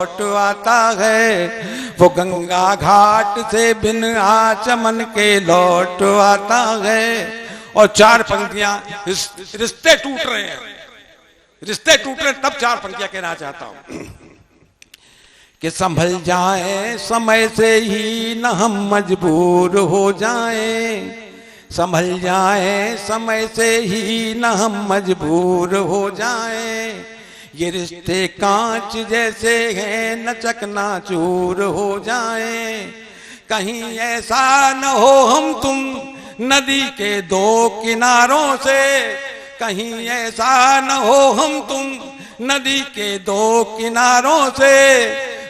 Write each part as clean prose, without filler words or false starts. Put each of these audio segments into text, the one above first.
लौट आता है वो गंगा घाट से बिन आचमन के लौट आता है। और चार पंक्तियां, रिश्ते टूट रहे हैं, रिश्ते टूट रहे, तब चार पंक्तियां कहना चाहता हूं कि संभल जाए समय से ही न हम मजबूर हो जाएं, संभल जाए समय से ही न हम मजबूर हो जाएं। ये रिश्ते कांच जैसे हैं न चकनाचूर हो जाएं। कहीं ऐसा न हो हम तुम नदी के दो किनारों से, कहीं ऐसा न हो हम तुम नदी के दो किनारों से।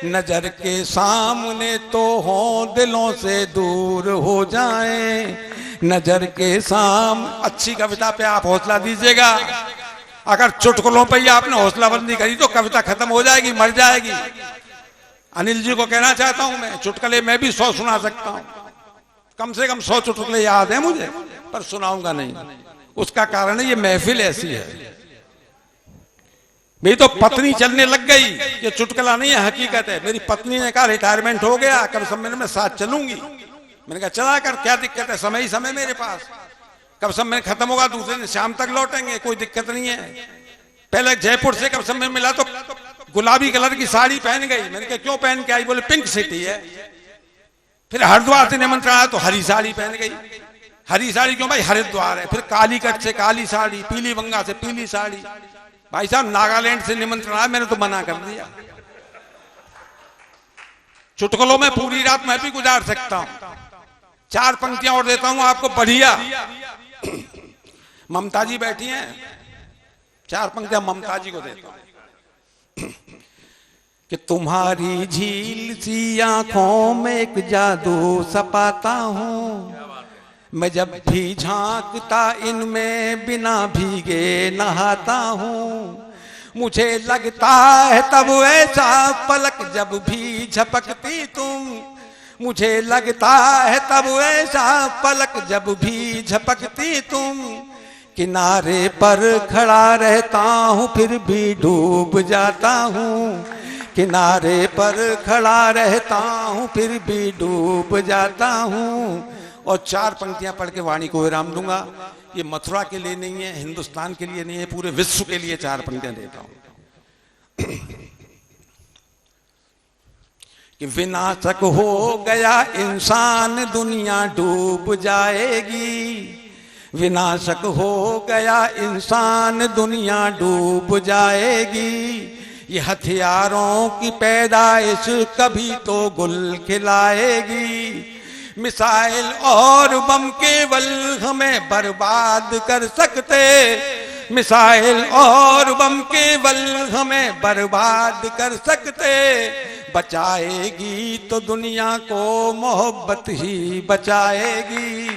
नजर के सामने तो हो दिलों से दूर हो जाएं, नजर के सामने। अच्छी कविता पे आप हौसला दीजिएगा, अगर चुटकुलों पे ही आपने हौसलाबंदी करी तो कविता खत्म हो जाएगी, मर जाएगी। अनिल जी को कहना चाहता हूं मैं, चुटकुले मैं भी 100 सुना सकता हूं, कम से कम 100 चुटकुले याद है मुझे, पर सुनाऊंगा नहीं। उसका कारण है ये महफिल ऐसी है। मेरी तो पत्नी चलने लग गई, ये चुटकुला नहीं है, हकीकत है। मेरी पत्नी ने कहा रिटायरमेंट हो गया, कब सम्मेलन में साथ चलूंगी। मैंने कहा चला कर, क्या दिक्कत है, समय ही समय मेरे पास, कब सम्मेलन खत्म होगा दूसरे दिन शाम तक लौटेंगे, कोई दिक्कत नहीं है। पहले जयपुर से कब सम्मेलन मिला तो गुलाबी कलर की साड़ी पहन गई। मैंने कहा क्यों पहन के आई, बोले पिंक सिटी है। फिर हरिद्वार से निमंत्रण आया तो हरी साड़ी पहन गई। हरी साड़ी क्यों भाई, हरिद्वार है। फिर कालीकट से काली साड़ी, पीली बंगा से पीली साड़ी। भाई साहब नागालैंड से निमंत्रण आया, मैंने तो मना कर दिया। चुटकुलों में पूरी रात मैं भी गुजार सकता हूं। चार पंक्तियां और देता हूं आपको, बढ़िया। ममता जी बैठी हैं, चार पंक्तियां ममता जी को देता हूं कि तुम्हारी झील सी आंखों में एक जादू सपाता हूं, मैं जब भी झांकता इनमें बिना भीगे नहाता हूँ। मुझे लगता है तब ऐसा पलक जब भी झपकती तुम, मुझे लगता है तब ऐसा पलक जब भी झपकती तुम। किनारे पर खड़ा रहता हूँ फिर भी डूब जाता हूँ, किनारे पर खड़ा रहता हूँ फिर भी डूब जाता हूँ। और चार पंक्तियां पढ़ के वाणी को विराम दूंगा। ये मथुरा के लिए नहीं है, हिंदुस्तान के लिए नहीं है, पूरे विश्व के लिए चार पंक्तियां देता हूं कि विनाशक हो गया इंसान दुनिया डूब जाएगी, विनाशक हो गया इंसान दुनिया डूब जाएगी। ये हथियारों की पैदाइश कभी तो गुल खिलाएगी, मिसाइल और बम केवल हमें बर्बाद कर सकते, मिसाइल और बम केवल हमें बर्बाद कर सकते। बचाएगी तो दुनिया को मोहब्बत ही बचाएगी,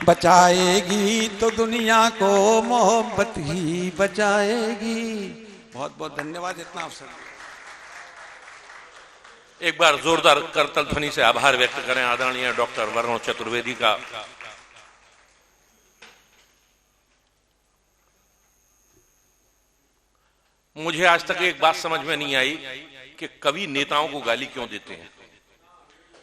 बचाएगी तो दुनिया को मोहब्बत ही बचाएगी। बहुत बहुत धन्यवाद इतना अवसर। एक बार जोरदार करतल ध्वनि से आभार व्यक्त करें आदरणीय डॉक्टर वरुण चतुर्वेदी का। मुझे आज तक एक बात समझ में नहीं आई कि कवि नेताओं को गाली क्यों देते हैं।